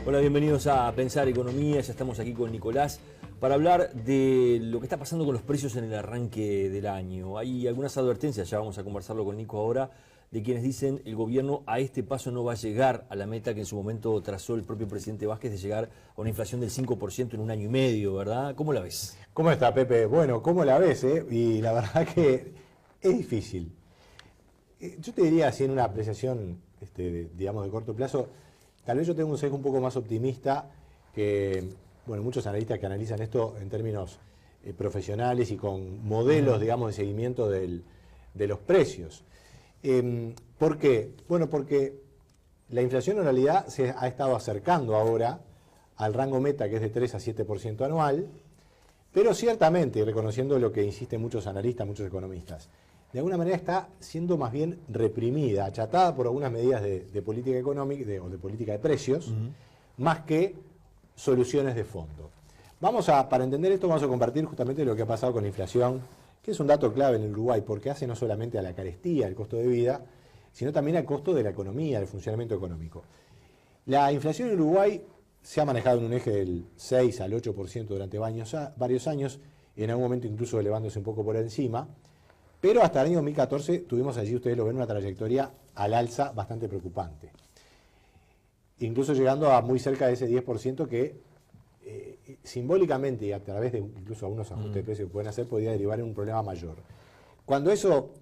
Hola, bienvenidos a Pensar Economía. Ya estamos aquí con Nicolás para hablar de lo que está pasando con los precios en el arranque del año. Hay algunas advertencias, ya vamos a conversarlo con Nico ahora, de quienes dicen el gobierno a este paso no va a llegar a la meta que en su momento trazó el propio presidente Vázquez de llegar a una inflación del 5% en un año y medio, ¿verdad? ¿Cómo la ves? ¿Cómo está, Pepe? Bueno, ¿cómo la ves? Y la verdad que es difícil. Yo te diría, así en una apreciación, digamos, de corto plazo, tal vez yo tengo un sesgo un poco más optimista que, bueno, muchos analistas que analizan esto en términos profesionales y con modelos, digamos, de seguimiento de los precios. ¿Por qué? Bueno, porque la inflación en realidad se ha estado acercando ahora al rango meta, que es de 3 a 7% anual, pero ciertamente, reconociendo lo que insisten muchos analistas, muchos economistas, de alguna manera está siendo más bien reprimida, achatada por algunas medidas de política económica o de política de precios, más que soluciones de fondo. Para entender esto, vamos a compartir justamente lo que ha pasado con la inflación, que es un dato clave en el Uruguay, porque hace no solamente a la carestía, al costo de vida, sino también al costo de la economía, del funcionamiento económico. La inflación en Uruguay se ha manejado en un eje del 6 al 8% durante varios años, en algún momento incluso elevándose un poco por encima, pero hasta el año 2014 tuvimos allí, ustedes lo ven, una trayectoria al alza bastante preocupante. Incluso llegando a muy cerca de ese 10% que simbólicamente y a través de incluso algunos ajustes de precios que pueden hacer, podría derivar en un problema mayor. Cuando eso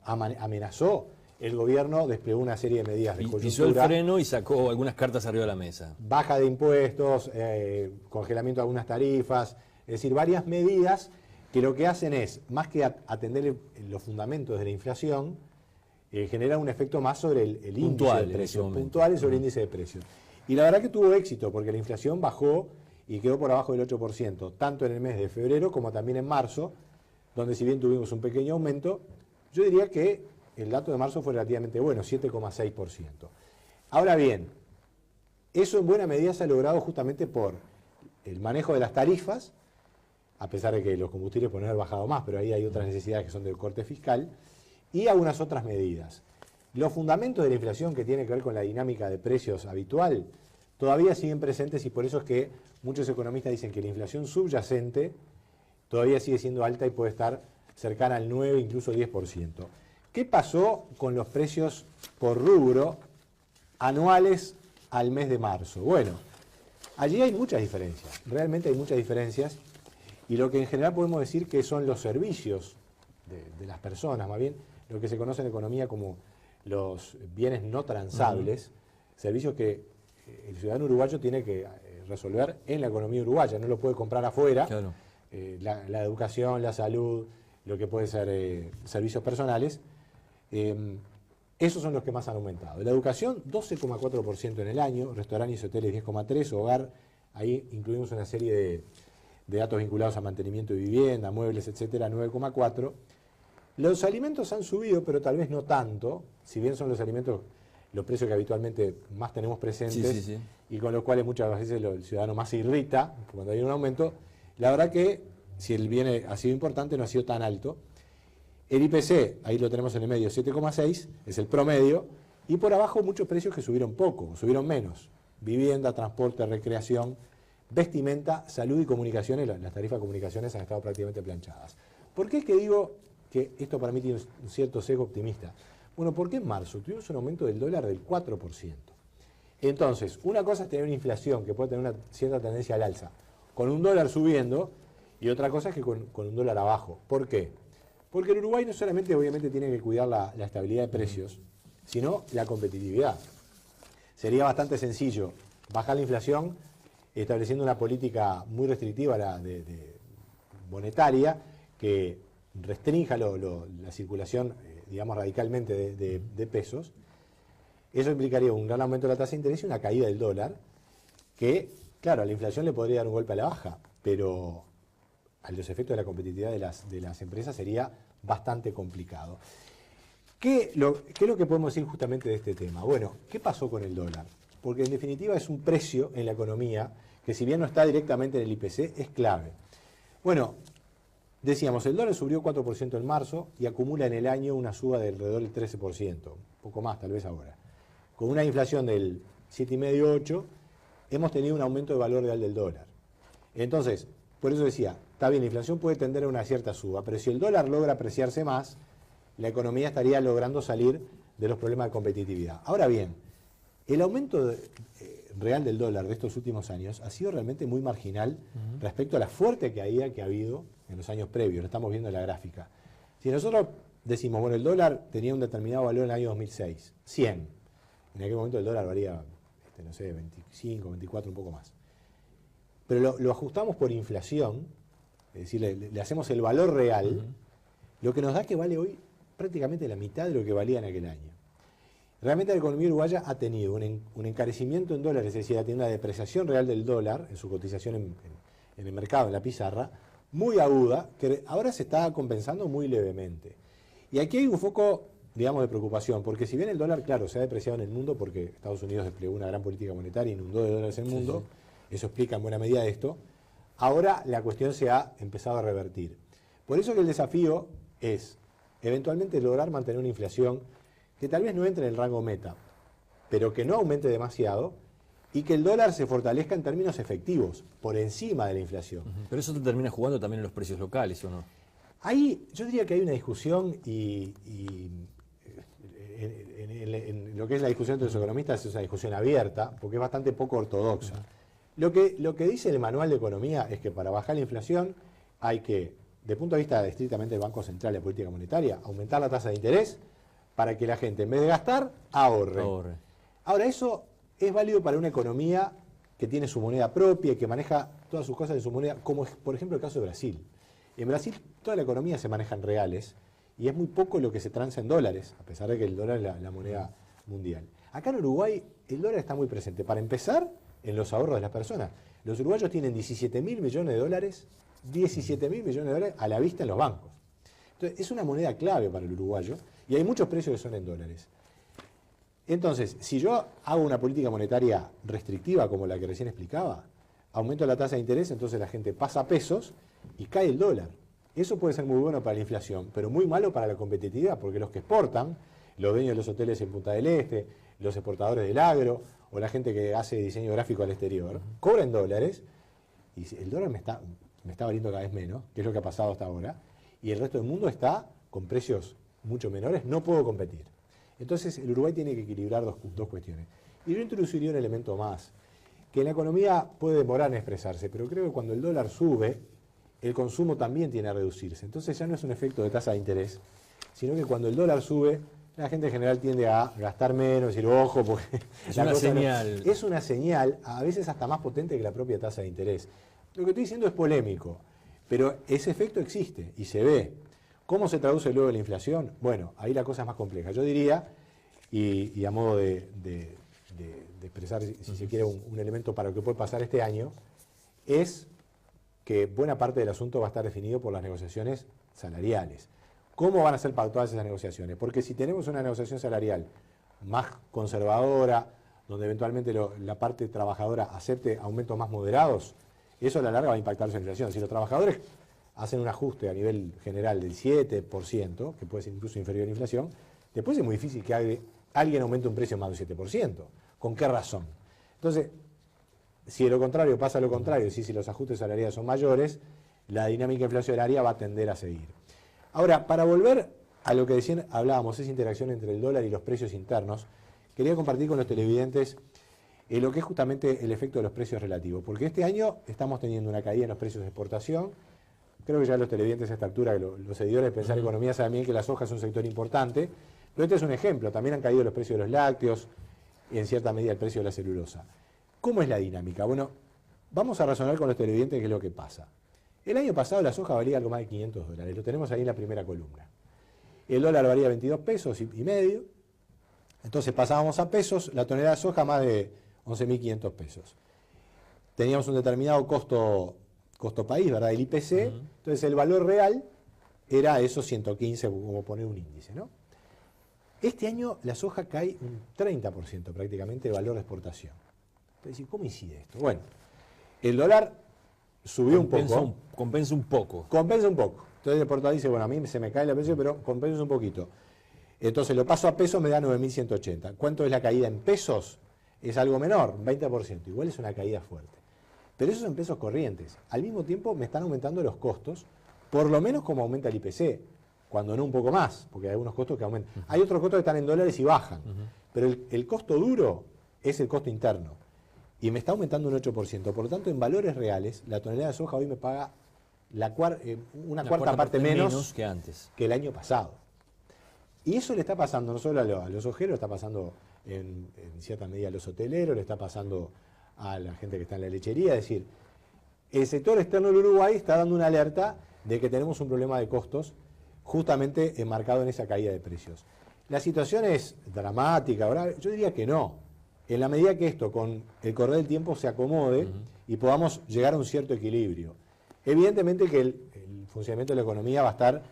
amenazó, el gobierno desplegó una serie de medidas de coyuntura. Pisó el freno y sacó algunas cartas arriba de la mesa. Baja de impuestos, congelamiento de algunas tarifas, es decir, varias medidas que lo que hacen es, más que atender los fundamentos de la inflación, genera un efecto más sobre el índice de precios, puntuales sobre el índice de precios. Y la verdad que tuvo éxito, porque la inflación bajó y quedó por abajo del 8%, tanto en el mes de febrero como también en marzo, donde si bien tuvimos un pequeño aumento, yo diría que el dato de marzo fue relativamente bueno, 7,6%. Ahora bien, eso en buena medida se ha logrado justamente por el manejo de las tarifas, a pesar de que los combustibles pueden haber bajado más, pero ahí hay otras necesidades que son del corte fiscal, y algunas otras medidas. Los fundamentos de la inflación, que tiene que ver con la dinámica de precios habitual, todavía siguen presentes, y por eso es que muchos economistas dicen que la inflación subyacente todavía sigue siendo alta y puede estar cercana al 9, incluso 10%. ¿Qué pasó con los precios por rubro anuales al mes de marzo? Bueno, allí hay muchas diferencias, realmente hay muchas diferencias, y lo que en general podemos decir que son los servicios de las personas, más bien lo que se conoce en economía como los bienes no transables, servicios que el ciudadano uruguayo tiene que resolver en la economía uruguaya, no lo puede comprar afuera. Claro. La educación, la salud, lo que puede ser servicios personales, esos son los que más han aumentado. La educación, 12,4% en el año, restaurantes y hoteles 10,3%, hogar, ahí incluimos una serie de datos vinculados a mantenimiento de vivienda, muebles, etcétera, 9,4%. Los alimentos han subido, pero tal vez no tanto, si bien son los alimentos, los precios que habitualmente más tenemos presentes, y con los cuales muchas veces el ciudadano más se irrita cuando hay un aumento. La verdad que si el bien ha sido importante, no ha sido tan alto. El IPC, ahí lo tenemos en el medio, 7,6, es el promedio, y por abajo muchos precios que subieron poco, subieron menos. Vivienda, transporte, recreación, vestimenta, salud y comunicaciones, las tarifas de comunicaciones han estado prácticamente planchadas. ¿Por qué es que digo que esto para mí tiene un cierto sesgo optimista? Bueno, porque en marzo tuvimos un aumento del dólar del 4%. Entonces, una cosa es tener una inflación que puede tener una cierta tendencia al alza, con un dólar subiendo, y otra cosa es que con un dólar abajo. ¿Por qué? Porque el Uruguay no solamente obviamente tiene que cuidar la estabilidad de precios, sino la competitividad. Sería bastante sencillo bajar la inflación estableciendo una política muy restrictiva monetaria que restrinja la circulación, digamos, radicalmente de pesos. Eso implicaría un gran aumento de la tasa de interés y una caída del dólar, que, claro, a la inflación le podría dar un golpe a la baja, pero a los efectos de la competitividad de las empresas sería bastante complicado. ¿Qué es lo que podemos decir justamente de este tema? Bueno, ¿qué pasó con el dólar? Porque en definitiva es un precio en la economía que, si bien no está directamente en el IPC, es clave. Bueno, decíamos, el dólar subió 4% en marzo y acumula en el año una suba de alrededor del 13%, un poco más tal vez ahora, con una inflación del 7,5-8%, hemos tenido un aumento de valor real del dólar. Entonces, por eso decía, está bien, la inflación puede tender a una cierta suba, pero si el dólar logra apreciarse más, la economía estaría logrando salir de los problemas de competitividad. Ahora bien, el aumento real del dólar de estos últimos años ha sido realmente muy marginal respecto a la fuerte caída que ha habido en los años previos, lo estamos viendo en la gráfica. Si nosotros decimos, bueno, el dólar tenía un determinado valor en el año 2006, 100, en aquel momento el dólar valía, no sé, 25, 24, un poco más. Pero lo ajustamos por inflación, es decir, le hacemos el valor real, lo que nos da que vale hoy prácticamente la mitad de lo que valía en aquel año. Realmente la economía uruguaya ha tenido un encarecimiento en dólares, es decir, ha tenido una depreciación real del dólar en su cotización en el mercado, en la pizarra, muy aguda, que ahora se está compensando muy levemente. Y aquí hay un foco, digamos, de preocupación, porque si bien el dólar, claro, se ha depreciado en el mundo porque Estados Unidos desplegó una gran política monetaria, inundó de dólares el mundo, eso explica en buena medida esto, ahora la cuestión se ha empezado a revertir. Por eso que el desafío es eventualmente lograr mantener una inflación que tal vez no entre en el rango meta, pero que no aumente demasiado y que el dólar se fortalezca en términos efectivos, por encima de la inflación. Pero eso te termina jugando también en los precios locales, ¿o no? Ahí, yo diría que hay una discusión en lo que es la discusión entre los economistas es una discusión abierta, porque es bastante poco ortodoxa. Lo que dice el manual de economía es que para bajar la inflación hay que, de punto de vista estrictamente del Banco Central y la política monetaria, aumentar la tasa de interés para que la gente, en vez de gastar, ahorre. Ahora, eso es válido para una economía que tiene su moneda propia y que maneja todas sus cosas en su moneda, como es, por ejemplo, el caso de Brasil. En Brasil toda la economía se maneja en reales y es muy poco lo que se transa en dólares, a pesar de que el dólar es la moneda mundial. Acá en Uruguay el dólar está muy presente. Para empezar, en los ahorros de las personas. Los uruguayos tienen 17.000 millones de dólares, 17.000 millones de dólares a la vista en los bancos. Entonces, es una moneda clave para el uruguayo y hay muchos precios que son en dólares. Entonces, si yo hago una política monetaria restrictiva como la que recién explicaba, aumento la tasa de interés, entonces la gente pasa a pesos y cae el dólar. Eso puede ser muy bueno para la inflación, pero muy malo para la competitividad, porque los que exportan, los dueños de los hoteles en Punta del Este, los exportadores del agro, o la gente que hace diseño gráfico al exterior, cobran dólares, y el dólar me está valiendo cada vez menos, que es lo que ha pasado hasta ahora, y el resto del mundo está con precios mucho menores, no puedo competir. Entonces el Uruguay tiene que equilibrar dos cuestiones. Y yo introduciría un elemento más, que en la economía puede demorar en expresarse, pero creo que cuando el dólar sube, el consumo también tiene a reducirse. Entonces ya no es un efecto de tasa de interés, sino que cuando el dólar sube, la gente en general tiende a gastar menos, decir, ojo, porque es una señal. Es una señal, a veces hasta más potente que la propia tasa de interés. Lo que estoy diciendo es polémico, pero ese efecto existe y se ve. ¿Cómo se traduce luego en la inflación? Bueno, ahí la cosa es más compleja. Yo diría, y a modo de expresar, si se quiere, un elemento para lo que puede pasar este año, es que buena parte del asunto va a estar definido por las negociaciones salariales. ¿Cómo van a ser pactadas esas negociaciones? Porque si tenemos una negociación salarial más conservadora, donde eventualmente la parte trabajadora acepte aumentos más moderados, eso a la larga va a impactar su inflación. Si los trabajadores hacen un ajuste a nivel general del 7%, que puede ser incluso inferior a la inflación, después es muy difícil que alguien aumente un precio más del 7%. ¿Con qué razón? Entonces, si de lo contrario pasa lo contrario, si los ajustes salariales son mayores, la dinámica inflacionaria va a tender a seguir. Ahora, para volver a lo que decían, hablábamos, esa interacción entre el dólar y los precios internos, quería compartir con los televidentes lo que es justamente el efecto de los precios relativos, porque este año estamos teniendo una caída en los precios de exportación. Creo que ya los televidentes a esta altura, los seguidores de Pensar Economía, saben bien que la soja es un sector importante, pero este es un ejemplo. También han caído los precios de los lácteos y en cierta medida el precio de la celulosa. ¿Cómo es la dinámica? Bueno, vamos a razonar con los televidentes qué es lo que pasa. El año pasado la soja valía algo más de $500, lo tenemos ahí en la primera columna. El dólar valía 22 pesos y medio, entonces pasábamos a pesos, la tonelada de soja más de 11.500 pesos. Teníamos un determinado costo país, ¿verdad? El IPC, entonces el valor real era esos 115, como poner un índice, ¿no? Este año la soja cae un 30% prácticamente de valor de exportación. Entonces, ¿cómo incide esto? Bueno, el dólar subió un poco. Compensa un poco. Compensa un poco. Entonces el exportador dice, bueno, a mí se me cae el precio, pero compensa un poquito. Entonces lo paso a pesos, me da 9.180. ¿Cuánto es la caída en pesos? es algo menor, 20%, igual es una caída fuerte. Pero eso son pesos corrientes. Al mismo tiempo me están aumentando los costos, por lo menos como aumenta el IPC, cuando no un poco más, porque hay algunos costos que aumentan. Hay otros costos que están en dólares y bajan, pero el costo duro es el costo interno. Y me está aumentando un 8%. Por lo tanto, en valores reales, la tonelada de soja hoy me paga una cuarta parte menos que antes, que el año pasado. Y eso le está pasando no solo a los sojeros, le está pasando en cierta medida a los hoteleros, le está pasando a la gente que está en la lechería. Es decir, el sector externo del Uruguay está dando una alerta de que tenemos un problema de costos justamente enmarcado en esa caída de precios. La situación es dramática, ahora yo diría que no. En la medida que esto, con el correr del tiempo, se acomode y podamos llegar a un cierto equilibrio. Evidentemente que el funcionamiento de la economía va a estar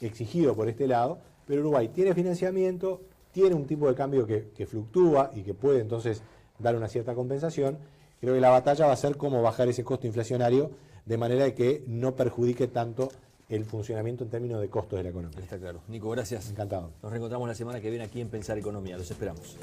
exigido por este lado, pero Uruguay tiene financiamiento, tiene un tipo de cambio que fluctúa y que puede entonces dar una cierta compensación. Creo que la batalla va a ser cómo bajar ese costo inflacionario de manera de que no perjudique tanto el funcionamiento en términos de costos de la economía. Está claro. Nico, gracias. Encantado. Nos reencontramos la semana que viene aquí en Pensar Economía. Los esperamos.